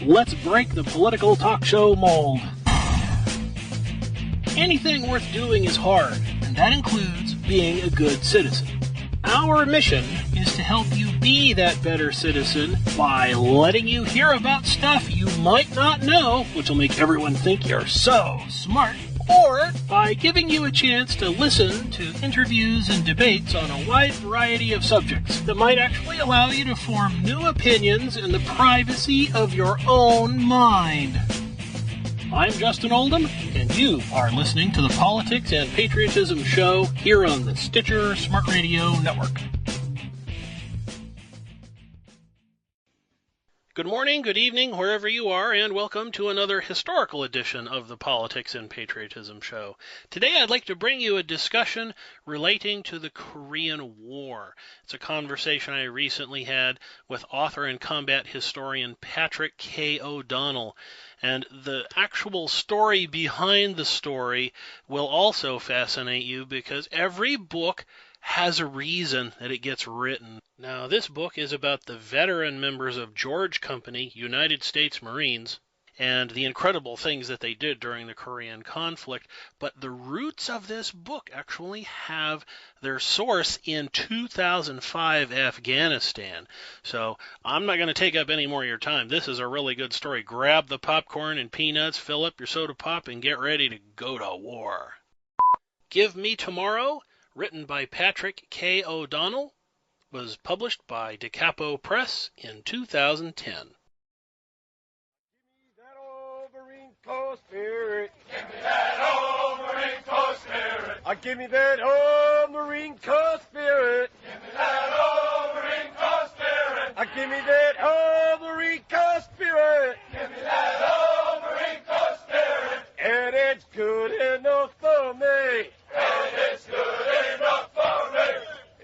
Let's break the political talk show mold. Anything worth doing is hard, and that includes being a good citizen. Our mission is to help you be that better citizen by letting you hear about stuff you might not know, which will make everyone think you're so smart, or by giving you a chance to listen to interviews and debates on a wide variety of subjects that might actually allow you to form new opinions in the privacy of your own mind. I'm Justin Oldham, and you are listening to the Politics and Patriotism Show here on the Stitcher Smart Radio Network. Good morning, good evening, wherever you are, and welcome to another historical edition of the Politics and Patriotism Show. Today I'd like to bring you a discussion relating to the Korean War. It's a conversation I recently had with author and combat historian Patrick K. O'Donnell. And the actual story behind the story will also fascinate you because every book has a reason that it gets written. Now, this book is about the veteran members of George Company, United States Marines, and the incredible things that they did during the Korean conflict. But the roots of this book actually have their source in 2005 Afghanistan. So I'm not going to take up any more of your time. This is a really good story. Grab the popcorn and peanuts, fill up your soda pop, and get ready to go to war. Give Me Tomorrow, written by Patrick K. O'Donnell, was published by DeCapo Press in 2010. Spirit. Give me that old Marine Corps spirit. Give me that old Marine Corps spirit. Give me that old Marine Corps spirit. Give me that old Marine Corps spirit. Give me that old Marine Corps spirit. And it's good enough for me. And it's good enough for me.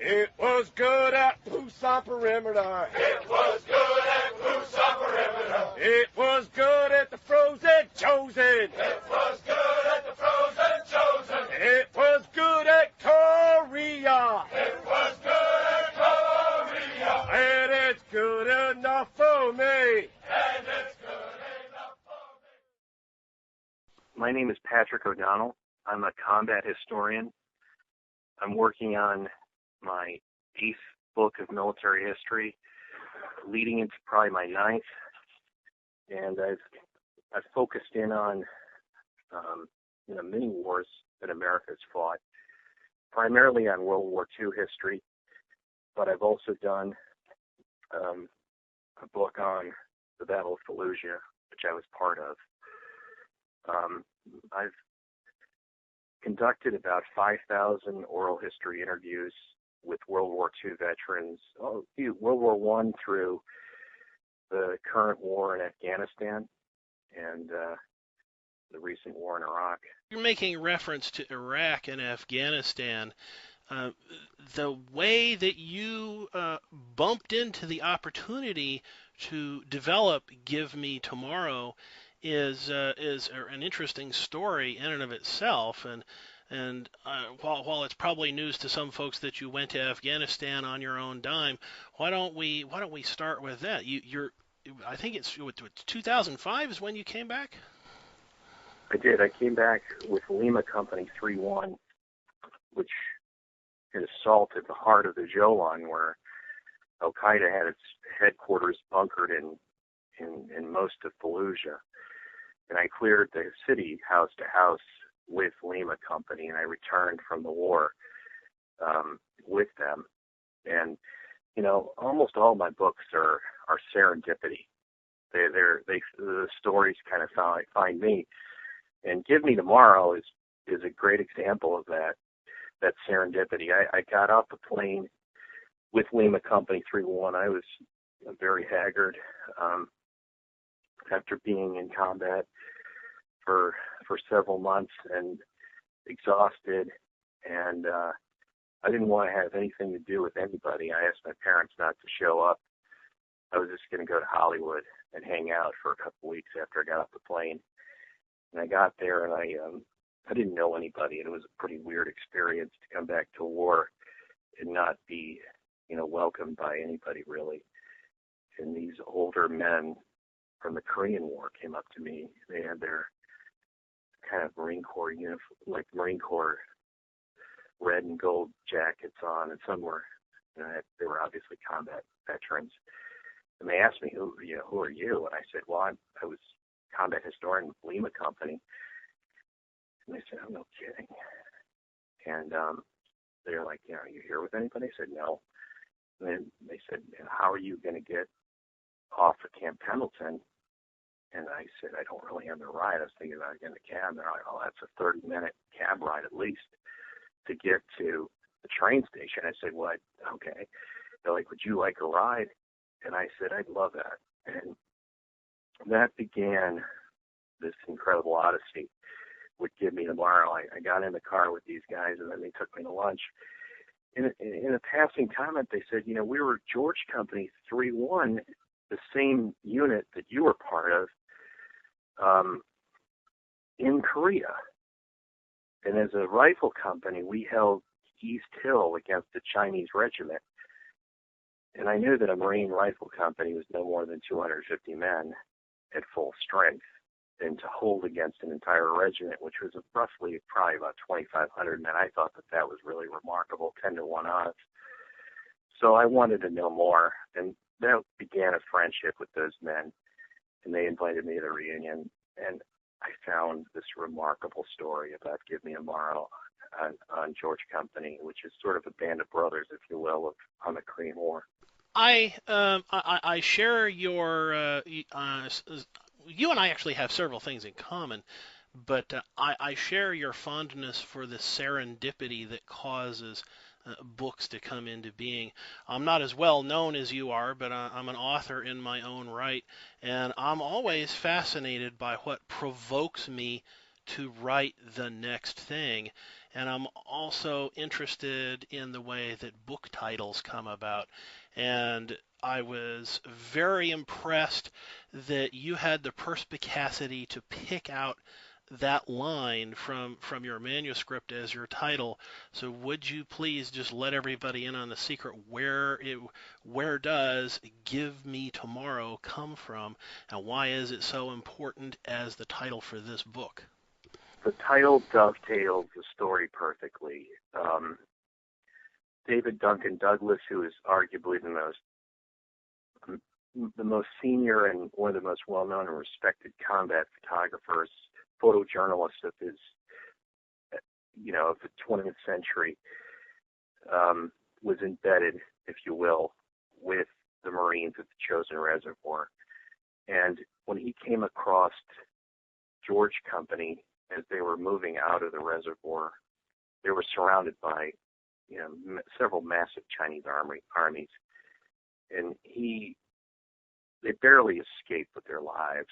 It was good at Busan Perimeter. It was good at Busan Perimeter. It was good at the frozen Chosin. It was good at the frozen Chosin. It was good at Korea. It was good at Korea. And it's good enough for me. And it's good enough for me. My name is Patrick O'Donnell. I'm a combat historian. I'm working on my 8th book of military history, leading into probably my 9th. And I've focused in on many wars that America's fought, primarily on World War II history, but I've also done a book on the Battle of Fallujah, which I was part of. I've conducted about 5,000 oral history interviews with World War II veterans, World War I through the current war in Afghanistan and the recent war in Iraq. You're making reference to Iraq and Afghanistan. The way that you bumped into the opportunity to develop Give Me Tomorrow is an interesting story in and of itself. And while it's probably news to some folks that you went to Afghanistan on your own dime, why don't we start with that? I think it's 2005 is when you came back? I did. I came back with Lima Company 3-1, which had assaulted the heart of the Jolan, where Al-Qaeda had its headquarters bunkered in most of Fallujah. And I cleared the city house to house with Lima Company, and I returned from the war with them. And almost all my books are serendipity. The stories kind of find me. And Give Me Tomorrow is a great example of that serendipity. I got off the plane with Lima Company 3-1. I was very haggard after being in combat for several months and exhausted, and I didn't want to have anything to do with anybody. I asked my parents not to show up. I was just going to go to Hollywood and hang out for a couple weeks after I got off the plane. And I got there, and I didn't know anybody, and it was a pretty weird experience to come back to war and not be, welcomed by anybody really. And these older men from the Korean War came up to me. They had their kind of Marine Corps uniform, like Marine Corps red and gold jackets on, and some were, they were obviously combat veterans. And they asked me, who are you? And I said, well, I was combat historian with Lima Company. And they said, oh, no kidding. And they're like, are you here with anybody? I said, no. And then they said, how are you going to get off of Camp Pendleton? And I said, I don't really have the ride. I was thinking about getting a cab. They're like, oh, that's a 30-minute cab ride at least to get to the train station. I said, what? Okay. They're like, would you like a ride? And I said, I'd love that. And that began this incredible odyssey with Give Me Tomorrow. I got in the car with these guys, and then they took me to lunch. In a passing comment, they said, we were George Company 3-1, the same unit that you were part of, in Korea. And as a rifle company, we held East Hill against the Chinese regiment. And I knew that a Marine rifle company was no more than 250 men at full strength. And to hold against an entire regiment, which was probably about 2,500 men, I thought that was really remarkable, 10-to-1 odds. So I wanted to know more. And that began a friendship with those men. And they invited me to the reunion. And I found this remarkable story about Give Me Tomorrow on George Company, which is sort of a band of brothers, if you will, on the Korean War. I share your. You and I actually have several things in common, but I share your fondness for the serendipity that causes books to come into being. I'm not as well known as you are, but I'm an author in my own right, and I'm always fascinated by what provokes me to write the next thing. And I'm also interested in the way that book titles come about. And I was very impressed that you had the perspicacity to pick out that line from your manuscript as your title. So would you please just let everybody in on the secret? Where does Give Me Tomorrow come from, and why is it so important as the title for this book? The title dovetails the story perfectly. David Duncan Douglas, who is arguably the most senior and one of the most well-known and respected combat photographers, photojournalist of his, of the 20th century, was embedded, if you will, with the Marines at the Chosin Reservoir. And when he came across George Company as they were moving out of the reservoir, they were surrounded by, several massive Chinese armies, and they barely escaped with their lives.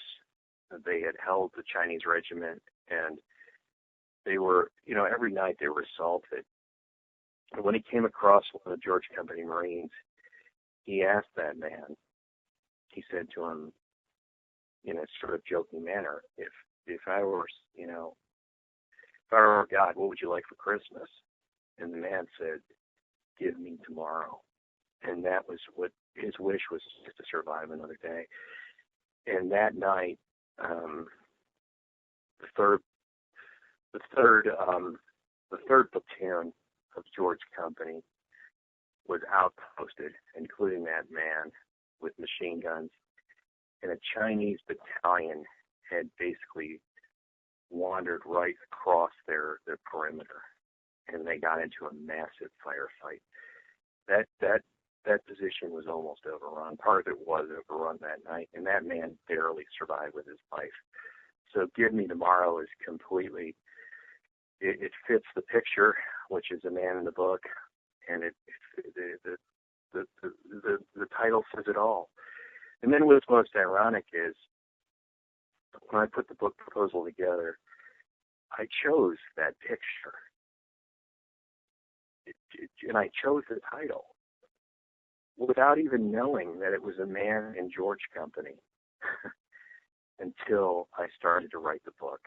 They had held the Chinese regiment, and they were, every night they were assaulted. And when he came across one of the George Company Marines, he asked that man, he said to him, in a sort of joking manner, if I were, if I were God, what would you like for Christmas? And the man said, give me tomorrow. And that was what his wish was, just to survive another day. And that night, the third platoon of George Company was outposted, including that man with machine guns, and a Chinese battalion had basically wandered right across their perimeter, and they got into a massive firefight. That position was almost overrun. Part of it was overrun that night, and that man barely survived with his life. So Give Me Tomorrow is completely, it fits the picture, which is a man in the book, and the title says it all. And then what's most ironic is, when I put the book proposal together, I chose that picture. And I chose the title without even knowing that it was a man in George Company until I started to write the book.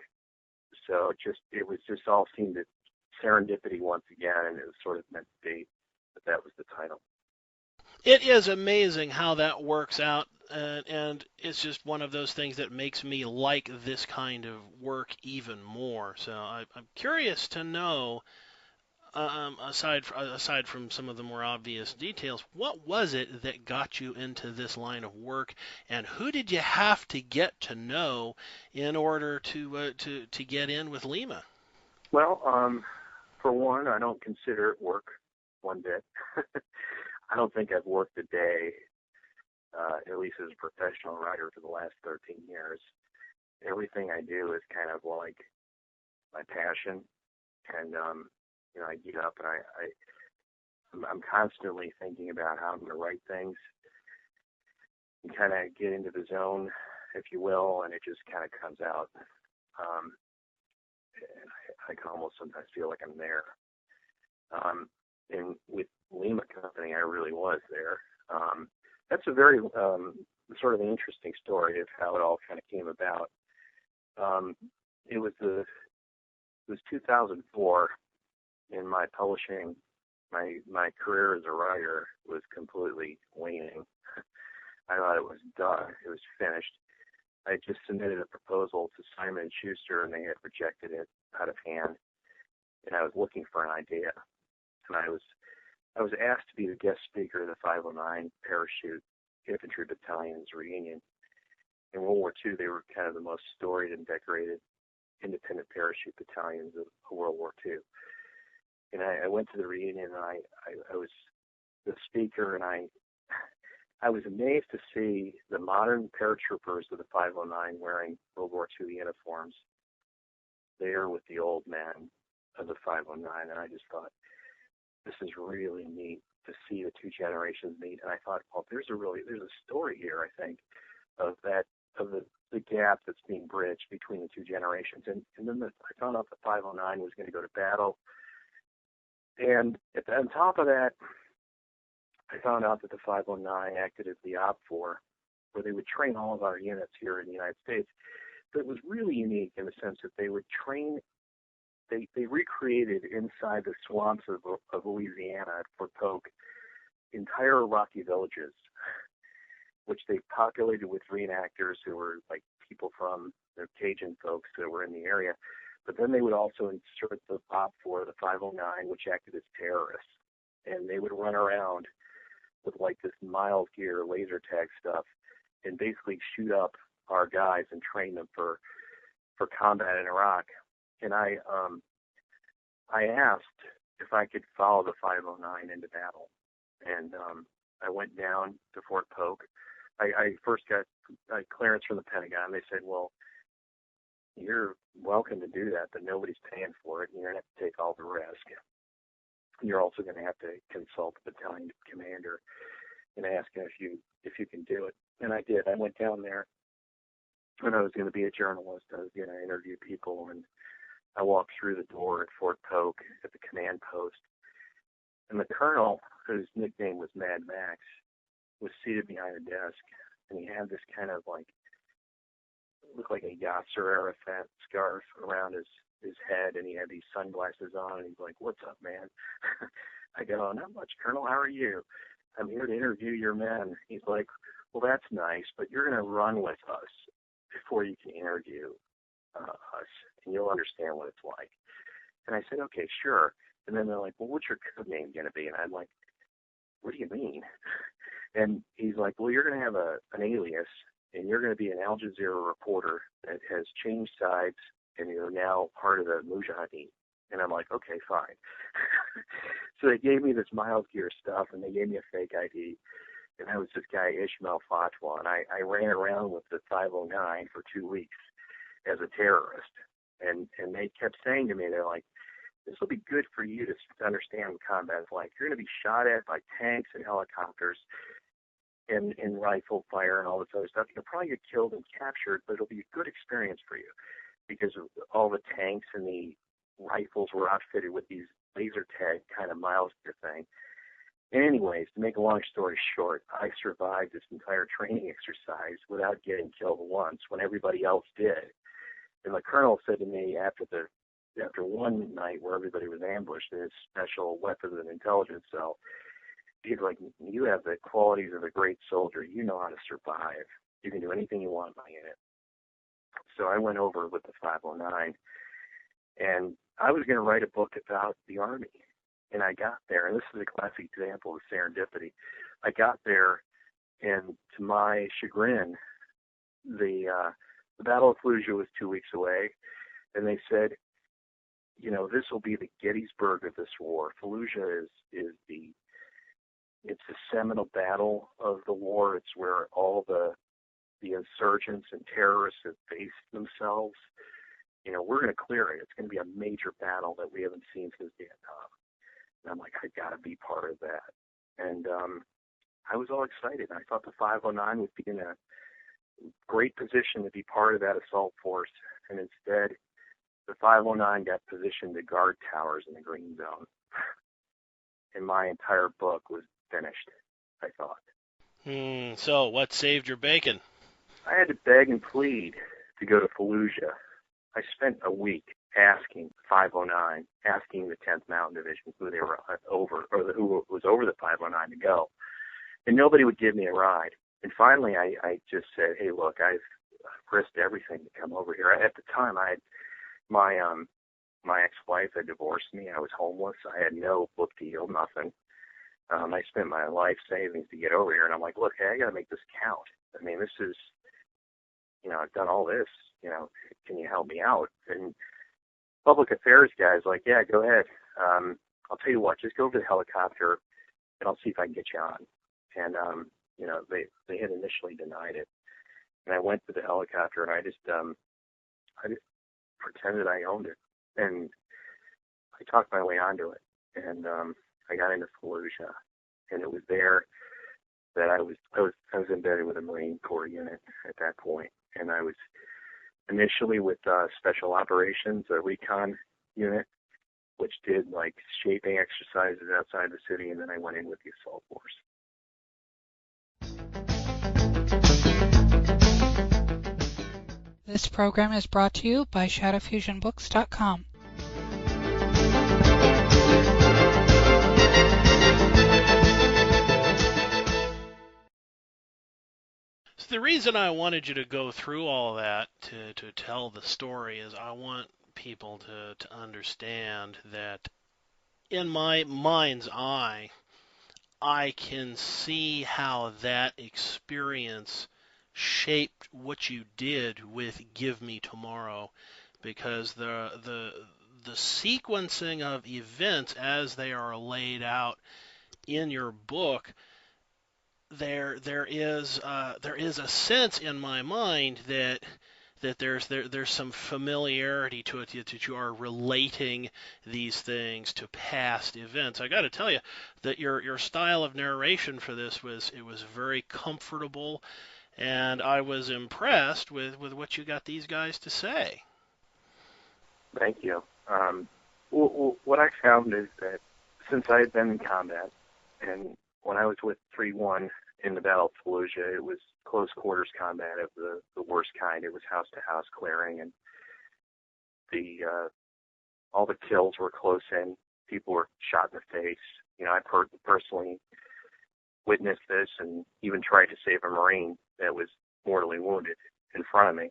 So it was just all seemed to serendipity once again, and it was sort of meant to be that was the title. It is amazing how that works out. and it's just one of those things that makes me like this kind of work even more. So I'm curious to know, aside from some of the more obvious details, what was it that got you into this line of work, and who did you have to get to know in order to get in with Lima? Well, for one, I don't consider it work one bit. I don't think I've worked a day, at least as a professional writer, for the last 13 years. Everything I do is kind of like my passion, and I get up and I'm constantly thinking about how I'm going to write things and kind of get into the zone, if you will, and it just kind of comes out. And I can almost sometimes feel like I'm there. And with Lima Company, I really was there. That's a very sort of an interesting story of how it all kind of came about. It was 2004, in my publishing. My career as a writer was completely waning. I thought it was done. It was finished. I just submitted a proposal to Simon & Schuster, and they had rejected it out of hand. And I was looking for an idea. And I was asked to be the guest speaker of the 509 Parachute Infantry Battalion's reunion. In World War II, they were kind of the most storied and decorated independent parachute battalions of World War II. And I went to the reunion, and I was the speaker, and I was amazed to see the modern paratroopers of the 509 wearing World War II uniforms there with the old men of the 509, and I just thought, this is really neat to see the two generations meet. And I thought, well, there's a story here, I think, of the gap that's being bridged between the two generations. And then I found out the 509 was going to go to battle. And on top of that, I found out that the 509 acted as the OPFOR, where they would train all of our units here in the United States. But it was really unique in the sense that they would train, they recreated inside the swamps of Louisiana at Fort Polk entire Rocky villages, which they populated with reenactors who were like people from the Cajun folks that were in the area. But then they would also insert the OPFOR, the 509, which acted as terrorists. And they would run around with like this mild gear laser tag stuff and basically shoot up our guys and train them for combat in Iraq. And I asked if I could follow the 509 into battle. And I went down to Fort Polk. I first got clearance from the Pentagon. They said, well, you're welcome to do that, but nobody's paying for it, and you're going to have to take all the risk. You're also going to have to consult the battalion commander and ask him if you can do it. And I did. I went down there, and I was going to be a journalist. I was going to interview people, and I walked through the door at Fort Polk at the command post, and the colonel, whose nickname was Mad Max, was seated behind a desk, and he had this kind of like, looked like a Yasser Arafat scarf around his head, and he had these sunglasses on, and he's like, "What's up, man?" I go, "Not much, Colonel. How are you? I'm here to interview your men." He's like, "Well, that's nice, but you're going to run with us before you can interview us, and you'll understand what it's like." And I said, "Okay, sure." And then they're like, "Well, what's your code name going to be?" And I'm like, "What do you mean?" And he's like, "Well, you're going to have an alias, and you're going to be an Al Jazeera reporter that has changed sides, and you're now part of the Mujahideen." And I'm like, "Okay, fine." So they gave me this mild gear stuff, and they gave me a fake ID. And I was this guy, Ishmael Fatwa, and I ran around with the 509 for 2 weeks as a terrorist. And they kept saying to me, they're like, "This will be good for you to understand what combat is like. You're going to be shot at by tanks and helicopters and rifle fire and all this other stuff. You'll probably get killed and captured, but it'll be a good experience for you because of all the tanks and the rifles were outfitted with these laser tag kind of miles gear thing." Anyways, to make a long story short, I survived this entire training exercise without getting killed once when everybody else did. And the colonel said to me after one night where everybody was ambushed in his special weapons and intelligence cell, he's like, you have the qualities of a great soldier. You know how to survive. You can do anything you want in my unit. So I went over with the 509, and I was going to write a book about the Army. And I got there, and this is a classic example of serendipity. I got there, and to my chagrin, the Battle of Fallujah was 2 weeks away, and they said, this will be the Gettysburg of this war. Fallujah is it's the seminal battle of the war. It's where all the insurgents and terrorists have faced themselves. We're going to clear it. It's going to be a major battle that we haven't seen since Vietnam. And I'm like, I got to be part of that. And I was all excited. I thought the 509 would be in a great position to be part of that assault force. And instead, the 509 got positioned to guard towers in the green zone. And my entire book was finished, I thought. So what saved your bacon? I had to beg and plead to go to Fallujah. I spent a week asking 509, asking the 10th Mountain Division who they were over, or who was over the 509 to go. And nobody would give me a ride. And finally, I just said, hey, look, I've risked everything to come over here. At the time, I had my ex-wife had divorced me. I was homeless. I had no book deal, nothing. I spent my life savings to get over here. And I'm like, look, hey, I got to make this count. I mean, this is, I've done all this. Can you help me out? And public affairs guy's like, yeah, go ahead. I'll tell you what, just go over the helicopter, and I'll see if I can get you on. And, they had initially denied it. And I went to the helicopter, and I just pretended I owned it. And I talked my way onto it. And I got into Fallujah. And it was there that I was embedded with a Marine Corps unit at that point. And I was initially with Special Operations, a recon unit, which did like shaping exercises outside the city, and then I went in with the assault force. This program is brought to you by ShadowFusionBooks.com. So the reason I wanted you to go through all that to tell the story is I want people to understand that in my mind's eye, I can see how that experience shaped what you did with Give Me Tomorrow, because the sequencing of events as they are laid out in your book, there is a sense in my mind that there's some familiarity to it, that you are relating these things to past events. I got to tell you that your style of narration for this was very comfortable, and I was impressed with what you got these guys to say. Thank you. What I found is that since I had been in combat, and when I was with 3-1 in the Battle of Fallujah, it was close quarters combat of the worst kind. It was house-to-house clearing, and all the kills were close in. People were shot in the face. I personally witnessed this and even tried to save a Marine that was mortally wounded in front of me.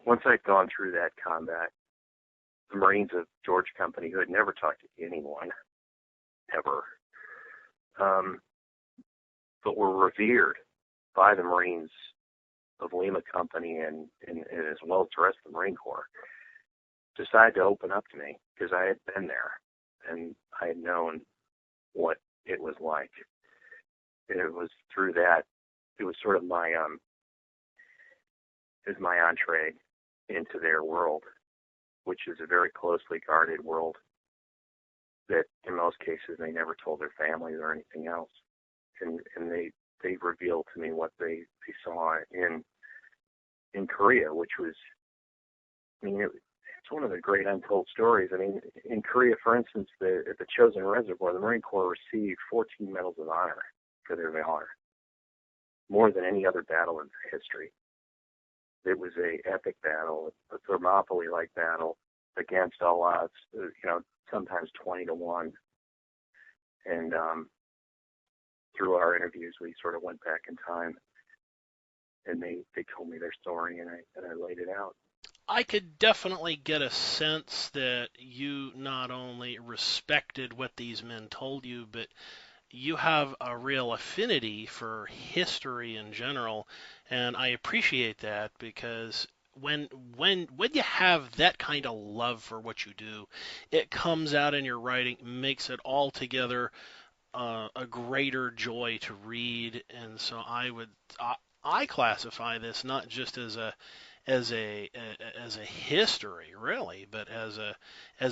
Once I'd gone through that combat, the Marines of George Company, who had never talked to anyone, ever, but were revered by the Marines of Lima Company and as well as the rest of the Marine Corps, decided to open up to me because I had been there and I had known what it was like. And it was through that, it was sort of my entree into their world, which is a very closely guarded world that in most cases they never told their families or anything else. And they revealed to me what they saw in Korea, which was, it's one of the great untold stories. In Korea, for instance, at the Chosin Reservoir, the Marine Corps received 14 Medals of Honor for their valor, more than any other battle in history. It was an epic battle, a Thermopylae-like battle against all odds, sometimes 20-1. And through our interviews, we sort of went back in time, and they told me their story, and I laid it out. I could definitely get a sense that you not only respected what these men told you, but you have a real affinity for history in general, and I appreciate that because when you have that kind of love for what you do, it comes out in your writing, makes it altogether a greater joy to read, and so I classify this not just as a as a history really, but as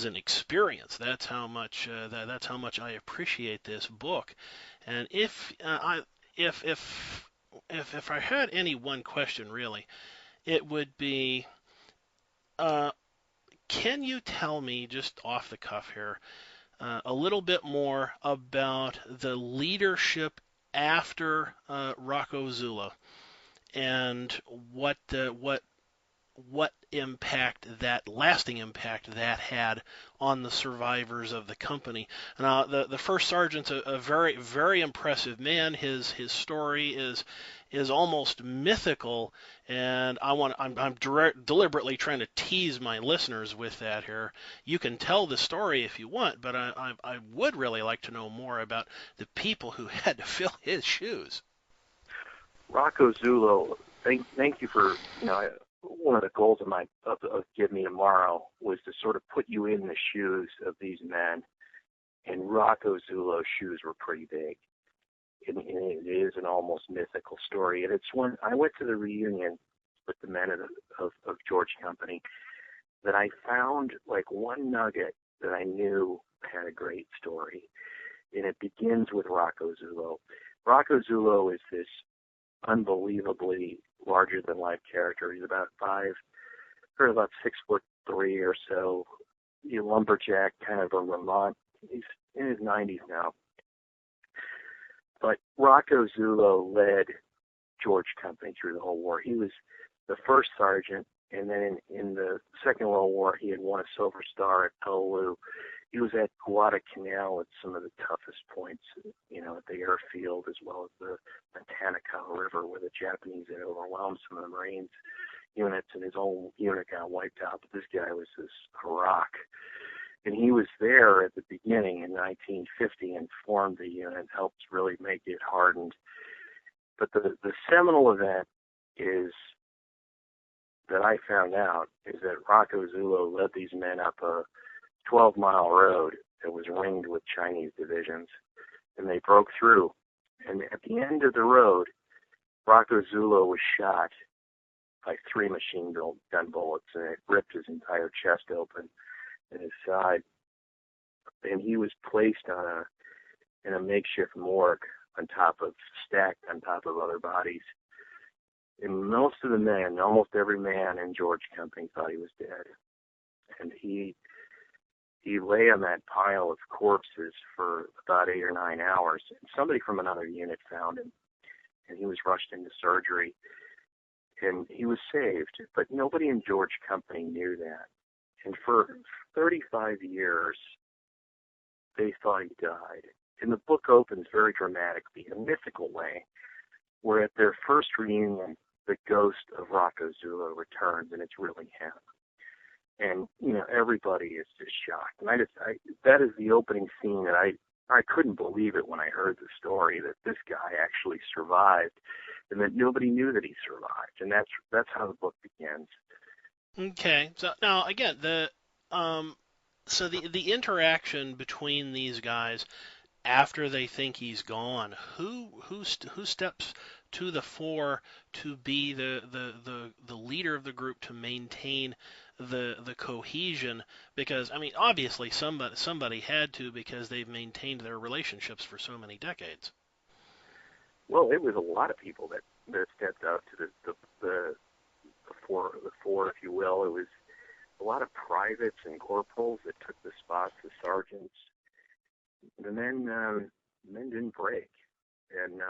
an experience. That's how much that's how much I appreciate this book. And if I had any one question really, it would be, uh, can you tell me just off the cuff here a little bit more about the leadership after Rocco Zula and what impact that lasting impact that had on the survivors of the company. Now, the first sergeant's a very impressive man. His story is almost mythical, and deliberately trying to tease my listeners with that here. You can tell the story if you want, but I would really like to know more about the people who had to fill his shoes. Rocco Zulo, thank you for, one of the goals of Give Me Tomorrow was to sort of put you in the shoes of these men, and Rocco Zulo's shoes were pretty big. And it is an almost mythical story, and it's one I went to the reunion with the men of George Company that I found like one nugget that I knew had a great story, and it begins with Rocco Zulo. Rocco Zulo is this unbelievably larger than life character. He's about 6'3" or so. He's a lumberjack, kind of a Vermont. He's in his 90s now. But Rocco Zulo led George Company through the whole war. He was the first sergeant, and then in the Second World War, he had won a Silver Star at Peleliu. He was at Guadalcanal at some of the toughest points, at the airfield, as well as the Tanaka River, where the Japanese had overwhelmed some of the Marines units, and his own unit got wiped out. But this guy was this rock. And he was there at the beginning in 1950 and formed the unit, helped really make it hardened. But the seminal event is that I found out is that Rocco Zulo led these men up a 12-mile road that was ringed with Chinese divisions, and they broke through. And at the end of the road, Rocco Zulo was shot by 3 machine gun bullets, and it ripped his entire chest open and his side. And he was placed in a makeshift morgue stacked on top of other bodies. And most of the men, almost every man in George Company thought he was dead. And he lay on that pile of corpses for about 8 or 9 hours. And somebody from another unit found him, and he was rushed into surgery. And he was saved, but nobody in George Company knew that. And for 35 years, they thought he died. And the book opens very dramatically, in a mythical way, where at their first reunion, the ghost of Rocco Zulo returns, and it's really him. And, everybody is just shocked. And that is the opening scene that I couldn't believe it when I heard the story that this guy actually survived and that nobody knew that he survived. And that's how the book begins. Okay. So now again, the interaction between these guys after they think he's gone, who steps to the fore to be the leader of the group to maintain the cohesion? Because obviously somebody had to, because they've maintained their relationships for so many decades. Well, it was a lot of people that stepped up to the fore, if you will. It was a lot of privates and corporals that took the spots of sergeants. The men didn't break, and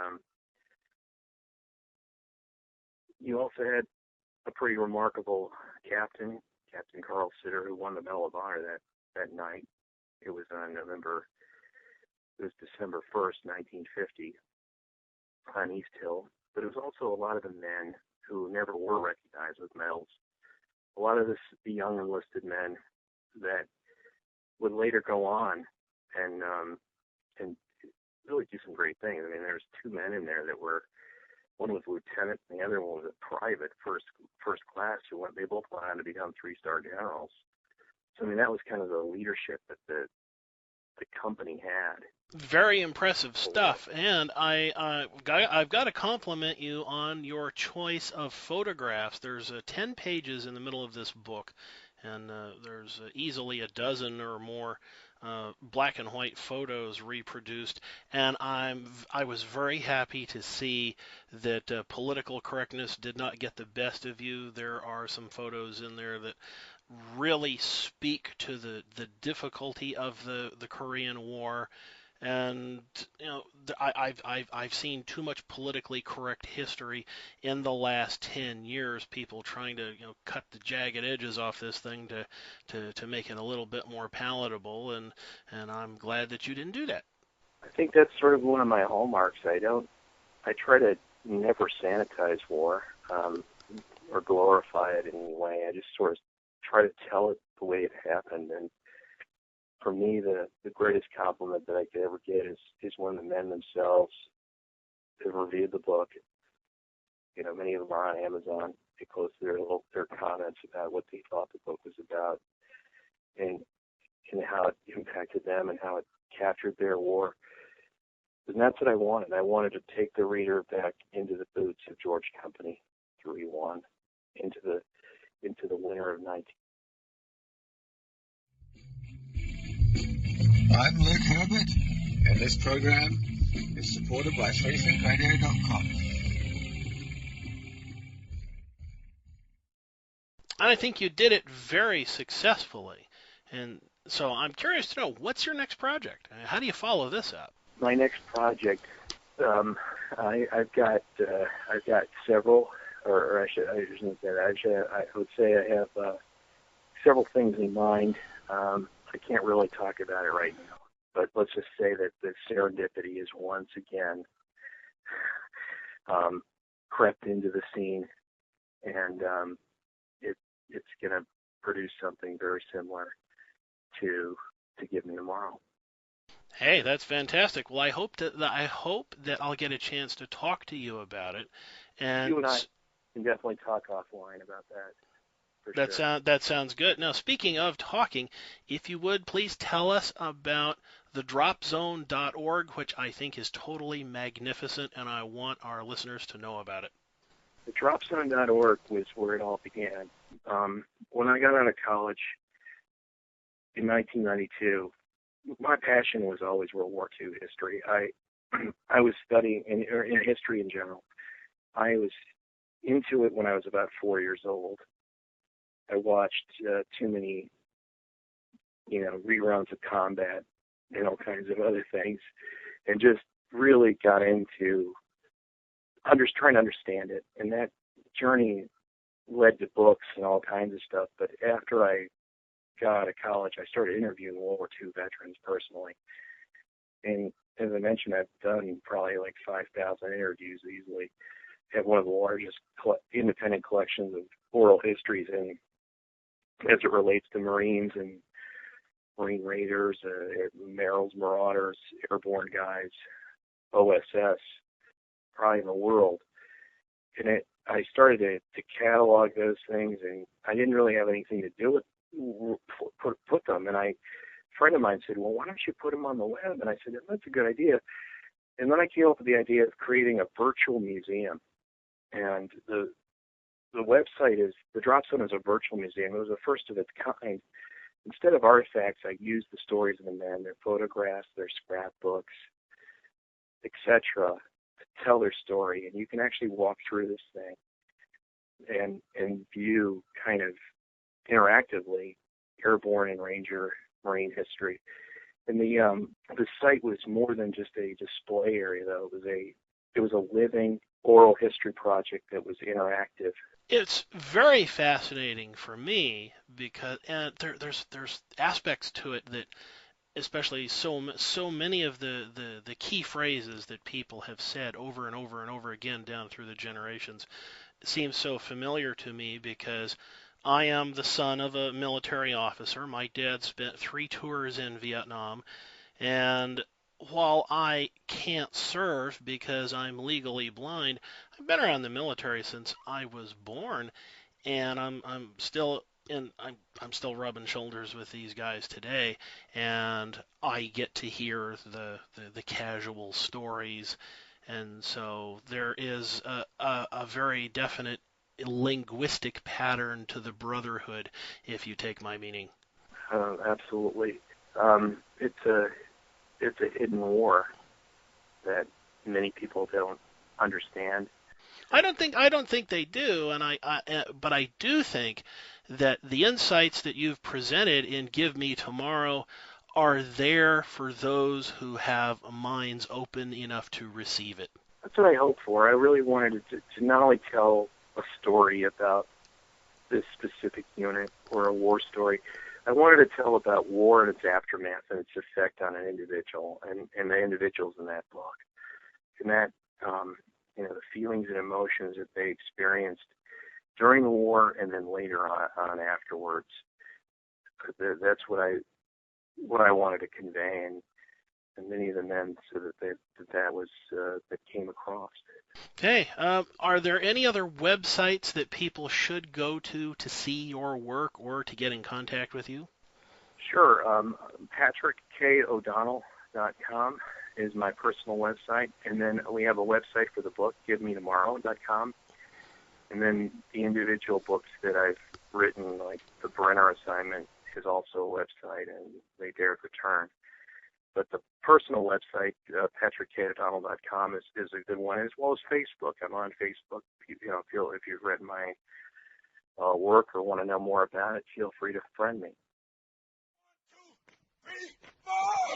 you also had a pretty remarkable Captain Carl Sitter, who won the Medal of Honor that night. It was on November It was December 1st, 1950, on East Hill. But it was also a lot of the men who never were recognized with medals. A lot of the young enlisted men that would later go on and really do some great things. I mean, there's two men in there that were, one was lieutenant and the other one was a private first class they both went on to become 3-star generals. So I mean, that was kind of the leadership that the company had. Very impressive stuff, and I've got to compliment you on your choice of photographs. There's 10 pages in the middle of this book, and there's easily a dozen or more black and white photos reproduced, and I was very happy to see that political correctness did not get the best of you. There are some photos in there that really speak to the difficulty of the Korean War. And I've seen too much politically correct history in the last 10 years. People trying to cut the jagged edges off this thing to make it a little bit more palatable. And I'm glad that you didn't do that. I think that's sort of one of my hallmarks. I try to never sanitize war or glorify it in any way. I just sort of try to tell it the way it happened. And for me, the greatest compliment that I could ever get is when the men themselves have reviewed the book. Many of them are on Amazon. They post their comments about what they thought the book was about and how it impacted them and how it captured their war. And that's what I wanted. I wanted to take the reader back into the boots of George Company 3-1, into the winter of 19. I'm Luke Herbert, and this program is supported by FreeThinkRadio.com. I think you did it very successfully, and so I'm curious to know, what's your next project? How do you follow this up? My next project, I've got several, or I shouldn't say that. I would say I have several things in mind. I can't really talk about it right now, but let's just say that the serendipity is once again crept into the scene, and it's going to produce something very similar to Give Me Tomorrow. Hey, that's fantastic. Well, I hope that I'll get a chance to talk to you about it. And you and I can definitely talk offline about that. That sounds good. Now, speaking of talking, if you would please tell us about thedropzone.org, which I think is totally magnificent, and I want our listeners to know about it. Thedropzone.org was where it all began. When I got out of college in 1992, my passion was always World War II history. I was studying in history in general. I was into it when I was about 4 years old. I watched too many, reruns of Combat and all kinds of other things, and just really got into trying to understand it. And that journey led to books and all kinds of stuff. But after I got out of college, I started interviewing World War II veterans personally. And as I mentioned, I've done probably like 5,000 interviews easily. I have one of the largest independent collections of oral histories as it relates to Marines and Marine Raiders, Merrills, Marauders, Airborne guys, OSS, probably in the world. And I started to catalog those things, and I didn't really have anything to do with put them. And a friend of mine said, well, why don't you put them on the web? And I said, that's a good idea. And then I came up with the idea of creating a virtual museum. And the website is, the Drop Zone is a virtual museum. It was the first of its kind. Instead of artifacts, I used the stories of the men, their photographs, their scrapbooks, etc., to tell their story. And you can actually walk through this thing and view kind of interactively Airborne and Ranger Marine history. And the site was more than just a display area, though. It was a living oral history project that was interactive. It's very fascinating for me because there's aspects to it that especially so many of the key phrases that people have said over and over and over again down through the generations seems so familiar to me because I am the son of a military officer. My dad spent 3 tours in Vietnam, and while I can't serve because I'm legally blind, I've been around the military since I was born, and I'm still I'm still rubbing shoulders with these guys today, and I get to hear the casual stories, and so there is a very definite linguistic pattern to the brotherhood, if you take my meaning. Absolutely. It's a hidden war that many people don't understand. I don't think they do, but I do think that the insights that you've presented in Give Me Tomorrow are there for those who have minds open enough to receive it. That's what I hope for. I really wanted to not only tell a story about this specific unit or a war story, I wanted to tell about war and its aftermath and its effect on an individual and the individuals in that book. And that, the feelings and emotions that they experienced during the war and then later on afterwards. That's what I wanted to convey, and many of the men said that came across. Okay. Are there any other websites that people should go to see your work or to get in contact with you? Sure. PatrickKO'Donnell.com is my personal website, and then we have a website for the book, GiveMeTomorrow.com, and then the individual books that I've written, like the Brenner Assignment, is also a website, and They Dared Return. But the personal website, PatrickKO'Donnell.com, is a good one, as well as Facebook. I'm on Facebook. If you've read my work or want to know more about it, feel free to friend me. 1, 2,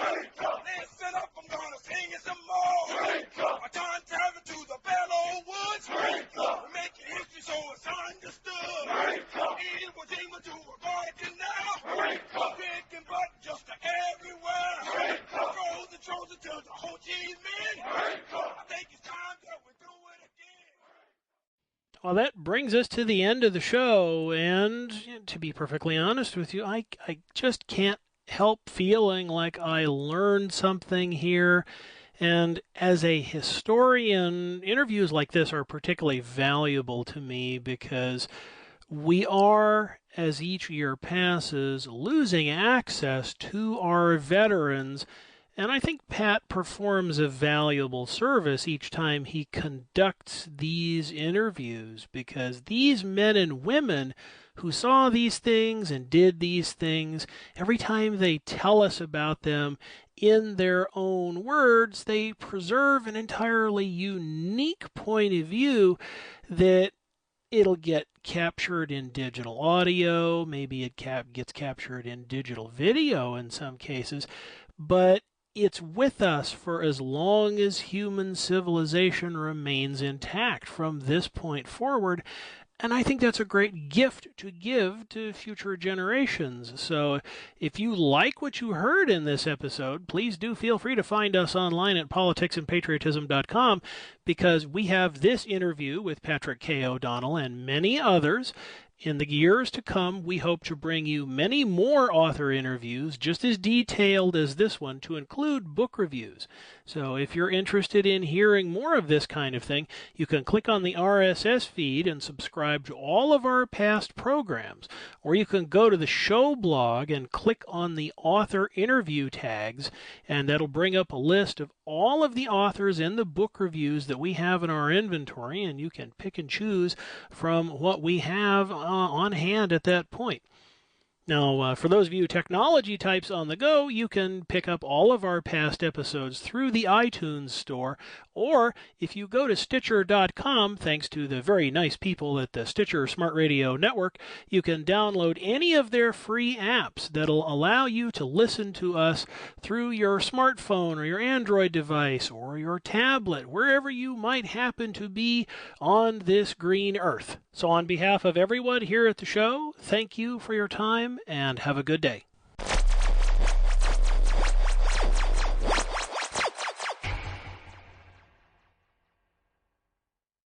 3, 4. Listen up, I'm gonna sing it some more. I time travel to the Bellow Woods. We're making history so it's understood. It was able to avoid it now. Picking buttons just everywhere. Throw the Chosin to the Ho Chi Minh. I think it's time that we do it again. Well, that brings us to the end of the show, and to be perfectly honest with you, I just can't help feeling like I learned something here. And as a historian, interviews like this are particularly valuable to me because we are, as each year passes, losing access to our veterans. And I think Pat performs a valuable service each time he conducts these interviews, because these men and women who saw these things and did these things, every time they tell us about them in their own words, they preserve an entirely unique point of view that it'll get captured in digital audio, maybe it gets captured in digital video in some cases, but it's with us for as long as human civilization remains intact from this point forward. And I think that's a great gift to give to future generations. So if you like what you heard in this episode, please do feel free to find us online at politicsandpatriotism.com, because we have this interview with Patrick K. O'Donnell and many others. In the years to come, we hope to bring you many more author interviews just as detailed as this one, to include book reviews. So if you're interested in hearing more of this kind of thing, you can click on the RSS feed and subscribe to all of our past programs, or you can go to the show blog and click on the author interview tags, and that'll bring up a list of all of the authors and the book reviews that we have in our inventory, and you can pick and choose from what we have on hand at that point. Now, for those of you technology types on the go, you can pick up all of our past episodes through the iTunes store, or if you go to Stitcher.com, thanks to the very nice people at the Stitcher Smart Radio Network, you can download any of their free apps that'll allow you to listen to us through your smartphone or your Android device or your tablet, wherever you might happen to be on this green earth. So on behalf of everyone here at the show, thank you for your time and have a good day.